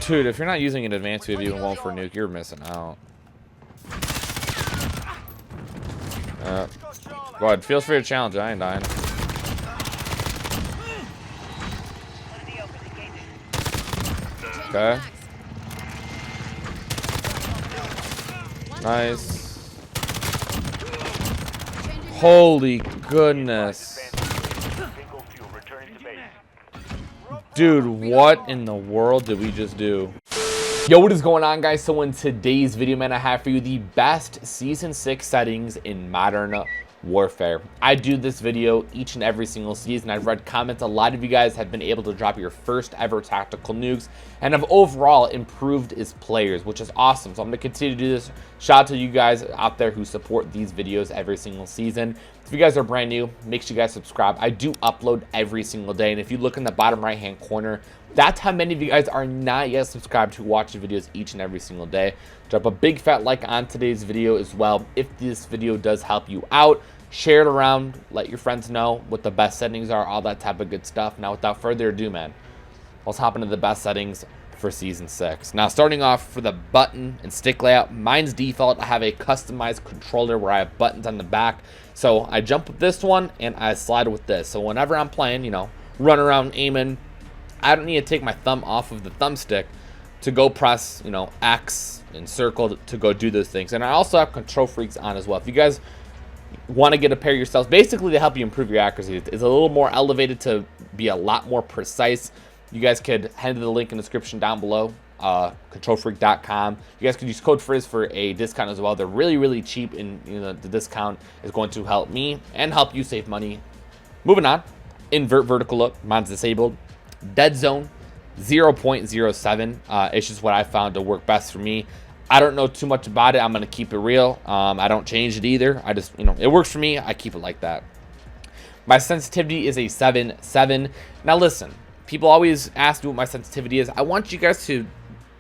Dude, if you're not using an advanced UAV and won't for nuke, you're missing out. Go ahead, feels free to challenge. I ain't dying. Okay. Nice. Holy goodness. Dude, what in the world did we just do? Yo, what is going on, guys? So in today's video, man, I have for you the best Season 6 settings in Modern Warfare. I do this video each and every single season. I've read comments. A lot of you guys have been able to drop your first ever tactical nukes and have overall improved as players, which is awesome. So I'm going to continue to do this. Shout out to you guys out there who support these videos every single season. If you guys are brand new, make sure you guys subscribe. I do upload every single day, and if you look in the bottom right hand corner, that's how many of you guys are not yet subscribed to watch the videos each and every single day. Drop a big fat like on today's video as well if this video does help you out. Share it around, let your friends know what the best settings are, all that type of good stuff. Now without further ado, man, let's hop into the best settings for Season 6. Now starting off for the button and stick layout, mine's default. I have a customized controller where I have buttons on the back. So I jump with this one and I slide with this. So whenever I'm playing, you know, run around aiming, I don't need to take my thumb off of the thumbstick to go press, you know, X and circle to go do those things. And I also have control freaks on as well. If you guys want to get a pair yourselves, basically to help you improve your accuracy, it's a little more elevated to be a lot more precise. You guys could head to the link in the description down below, controlfreak.com. You guys could use code Frizz for a discount as well. They're really cheap, and you know the discount is going to help me and help you save money. Moving on, invert vertical look, mine's disabled. Dead zone 0.07. It's just what I found to work best for me. I don't know too much about it. I'm gonna keep it real. I don't change it either. I just, you know, it works for me. I keep it like that. My sensitivity is a 7.7. Now listen, people always ask me what my sensitivity is. I want you guys to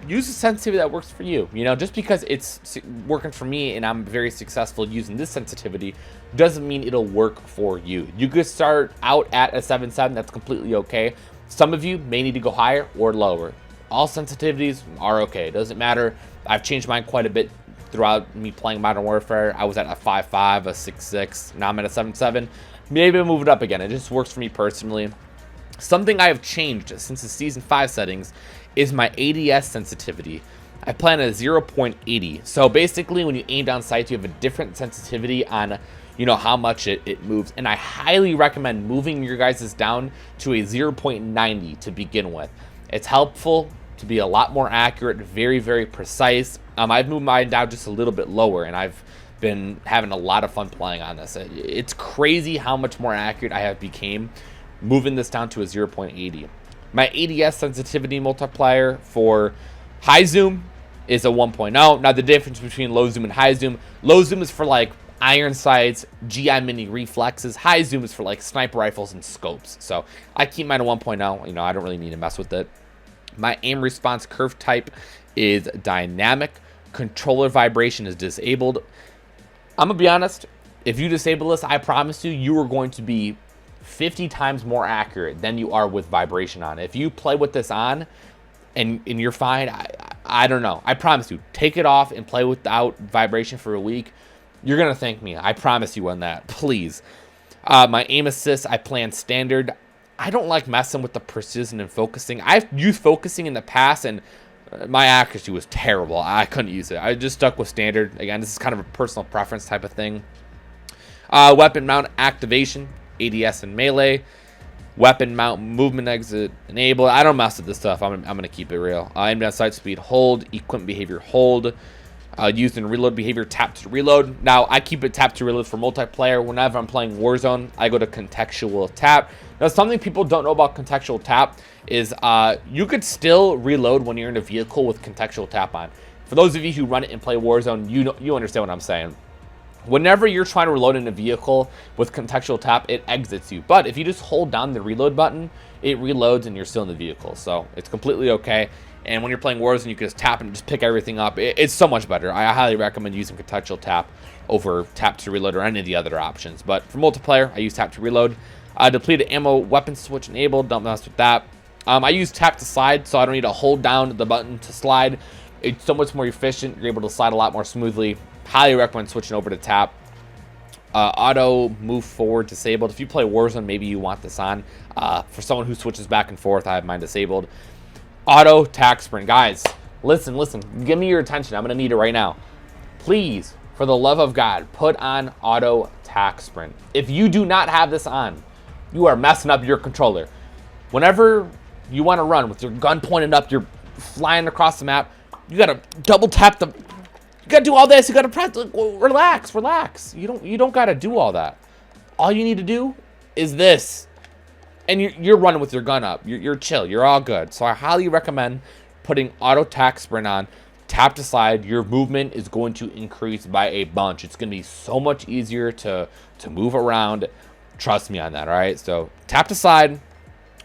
use the sensitivity that works for you. You know, just because it's working for me and I'm very successful using this sensitivity doesn't mean it'll work for you. You could start out at a 7.7. That's completely okay. Some of you may need to go higher or lower. All sensitivities are okay. It doesn't matter. I've changed mine quite a bit throughout me playing Modern Warfare. I was at a 5.5, a 6.6. Now I'm at a 7.7. Maybe I'll move it up again. It just works for me personally. Something I have changed since the Season 5 settings is my ADS sensitivity. I plan at 0.80. So basically, when you aim down sights, you have a different sensitivity on, you know, how much it moves. And I highly recommend moving your guys' down to a 0.90 to begin with. It's helpful to be a lot more accurate, very precise. I've moved mine down just a little bit lower, and I've been having a lot of fun playing on this. It's crazy how much more accurate I have became moving this down to a 0.80. My ADS sensitivity multiplier for high zoom is a 1.0. Now the difference between low zoom and high zoom is for like iron sights, GI mini reflexes. High zoom is for like sniper rifles and scopes. So I keep mine at 1.0. You know, I don't really need to mess with it. My aim response curve type is dynamic. Controller vibration is disabled. I'm gonna be honest, if you disable this, I promise you are going to be 50 times more accurate than you are with vibration on. If you play with this on and you're fine, I don't know. I promise you, take it off and play without vibration for a week. You're gonna thank me. I promise you on that, please. My aim assist, I plan standard. I don't like messing with the precision and focusing. I've used focusing in the past, and my accuracy was terrible. I couldn't use it. I just stuck with standard. Again, this is kind of a personal preference type of thing. Weapon mount activation, ADS and melee. Weapon mount movement exit enable. I don't mess with this stuff. I'm gonna keep it real. Aim down sight speed hold. Equipment behavior hold. Used in reload behavior, tap to reload. Now I keep it tap to reload for multiplayer. Whenever I'm playing Warzone, I go to contextual tap. Now something people don't know about contextual tap is you could still reload when you're in a vehicle with contextual tap on. For those of you who run it and play Warzone, you understand what I'm saying. Whenever you're trying to reload in a vehicle with contextual tap, it exits you. But if you just hold down the reload button, it reloads and you're still in the vehicle. So it's completely okay. And when you're playing Warzone, you can just tap and just pick everything up. It's so much better. I highly recommend using contextual tap over tap to reload or any of the other options. But for multiplayer, I use tap to reload. Depleted ammo weapon switch enabled. Don't mess with that. I use tap to slide, so I don't need to hold down the button to slide. It's so much more efficient. You're able to slide a lot more smoothly. Highly recommend switching over to tap. Auto move forward disabled. If you play Warzone, maybe you want this on. For someone who switches back and forth, I have mine disabled. Auto tack sprint. Guys, listen. Give me your attention. I'm going to need it right now. Please, for the love of God, put on auto tack sprint. If you do not have this on, you are messing up your controller. Whenever you want to run with your gun pointed up, you're flying across the map, you got to double tap the... You got to do all this. You got to press... Relax. You don't got to do all that. All you need to do is this. And you're running with your gun up. You're chill. You're all good. So I highly recommend putting auto tack sprint on. Tap to slide. Your movement is going to increase by a bunch. It's going to be so much easier to move around. Trust me on that, all right? So tap to slide,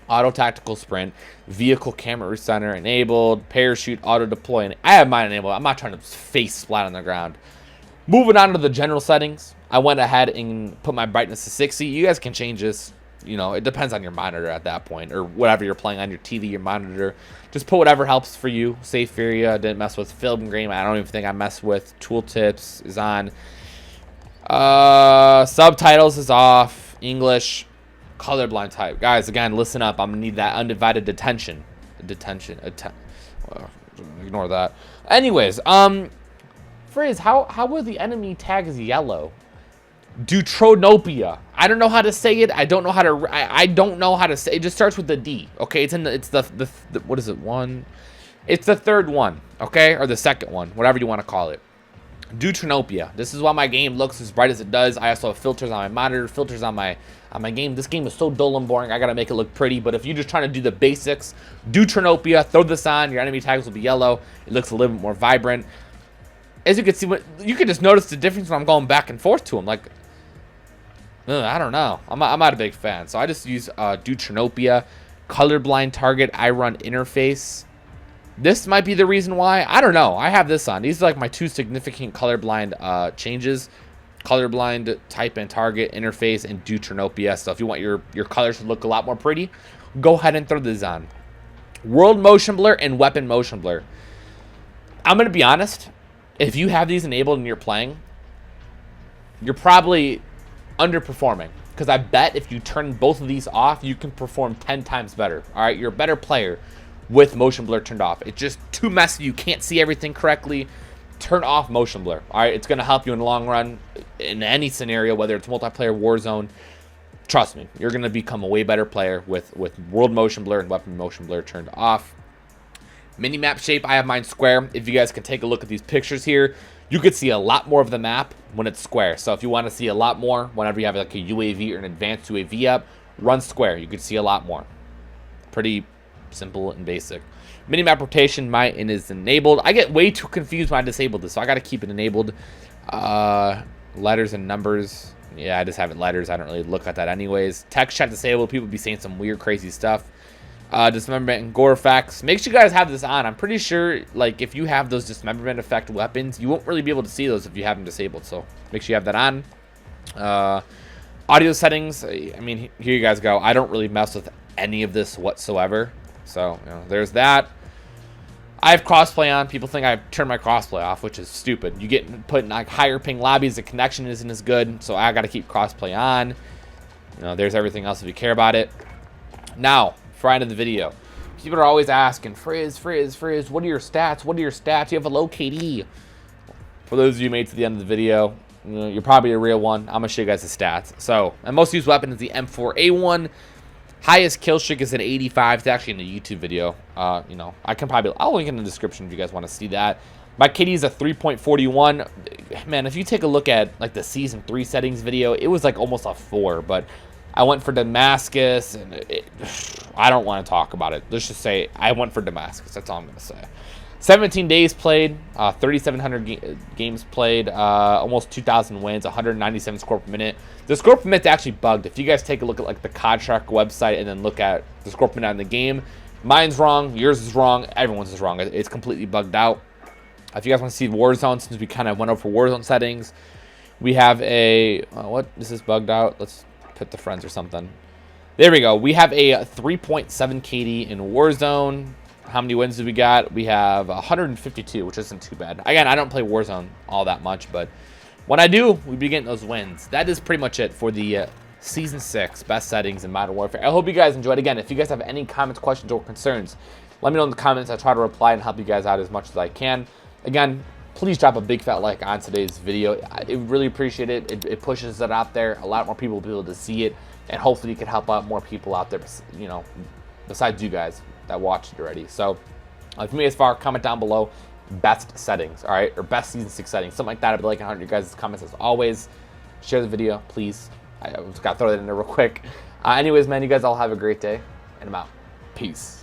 auto tactical sprint, vehicle camera center enabled, parachute auto deploy. And I have mine enabled. I'm not trying to face splat on the ground. Moving on to the general settings, I went ahead and put my brightness to 60. You guys can change this. You know, it depends on your monitor at that point, or whatever you're playing on your TV, your monitor. Just put whatever helps for you. Safe area. Didn't mess with film grain. I don't even think I messed with. Tooltips is on. Subtitles is off. English. Colorblind type. Guys, again, listen up. I'm gonna need that undivided attention. Ignore that. Anyways, Frizz, how will the enemy tag is yellow? Deuteranopia. I don't know how to say it. I don't know how to say it. It just starts with the D. Okay, it's the what is it? It's the third one, okay? Or the second one, whatever you want to call it. Deuteranopia. This is why my game looks as bright as it does. I also have filters on my monitor, filters on my game. This game is so dull and boring. I gotta make it look pretty. But if you're just trying to do the basics, Deuteranopia, throw this on. Your enemy tags will be yellow. It looks a little bit more vibrant. As you can see, you can just notice the difference when I'm going back and forth to them. Like, I don't know. I'm not a big fan. So I just use Deuteranopia. Colorblind target. I run interface. This might be the reason why. I don't know. I have this on. These are like my two significant colorblind changes. Colorblind type and target interface and Deuteranopia. So if you want your colors to look a lot more pretty, go ahead and throw this on. World motion blur and weapon motion blur. I'm going to be honest. If you have these enabled and you're playing, you're probably underperforming. Because I bet if you turn both of these off, you can perform 10 times better. All right, you're a better player with motion blur turned off. It's just too messy. You can't see everything correctly. Turn off motion blur. All right, it's going to help you in the long run in any scenario, whether it's multiplayer, Warzone. Trust me, you're going to become a way better player with world motion blur and weapon motion blur turned off. Minimap shape, I have mine square. If you guys can take a look at these pictures here, you could see a lot more of the map when it's square. So if you want to see a lot more, whenever you have like a UAV or an advanced UAV up, run square. You could see a lot more. Pretty simple and basic. Minimap rotation, mine is enabled. I get way too confused when I disable this, so I got to keep it enabled. Letters and numbers. Yeah, I just have it letters. I don't really look at that anyways. Text chat disabled. People be saying some weird, crazy stuff. Dismemberment and gore effects. Make sure you guys have this on. I'm pretty sure, like, if you have those dismemberment effect weapons, you won't really be able to see those if you have them disabled. So make sure you have that on. Audio settings. I mean, here you guys go. I don't really mess with any of this whatsoever. So, you know, there's that. I have crossplay on. People think I've turned my crossplay off, which is stupid. You get put in like higher ping lobbies, the connection isn't as good, so I got to keep crossplay on. You know, there's everything else if you care about it. Now, for end of the video, people are always asking, Frizz, what are your stats? What are your stats? You have a low KD. For those of you who made it to the end of the video, you know, you're probably a real one. I'm gonna show you guys the stats. So, my most used weapon is the M4A1. Highest kill streak is at 85. It's actually in the YouTube video. You know, I'll link in the description if you guys want to see that. My KD is a 3.41. Man, if you take a look at like the season 3 settings video, it was like almost a 4. But I went for Damascus, and I don't want to talk about it. Let's just say I went for Damascus. That's all I'm gonna say. 17 days played, 3,700 games played, almost 2,000 wins, 197 score per minute. The score per minute's actually bugged. If you guys take a look at like the contract website and then look at the score per minute in the game, mine's wrong, yours is wrong, everyone's is wrong. It's completely bugged out. If you guys want to see Warzone, since we kind of went over Warzone settings, we have a, this is bugged out. Let's put the friends or something. There we go. We have a 3.7 KD in Warzone. How many wins do we got? We have 152, which isn't too bad. Again, I don't play Warzone all that much, but when I do, we be getting those wins. That is pretty much it for the Season 6 best settings in Modern Warfare. I hope you guys enjoyed. Again, if you guys have any comments, questions, or concerns, let me know in the comments. I try to reply and help you guys out as much as I can. Again, please drop a big fat like on today's video. I really appreciate it. It pushes it out there. A lot more people will be able to see it, and hopefully you can help out more people out there, you know, besides you guys that watched it already. So if you made it as far, comment down below best settings, all right, or best Season 6 settings, something like that. I'd be liking 100 your guys' comments as always. Share the video, please. I just gotta throw that in there real quick. Anyways, man, you guys all have a great day, and I'm out. Peace.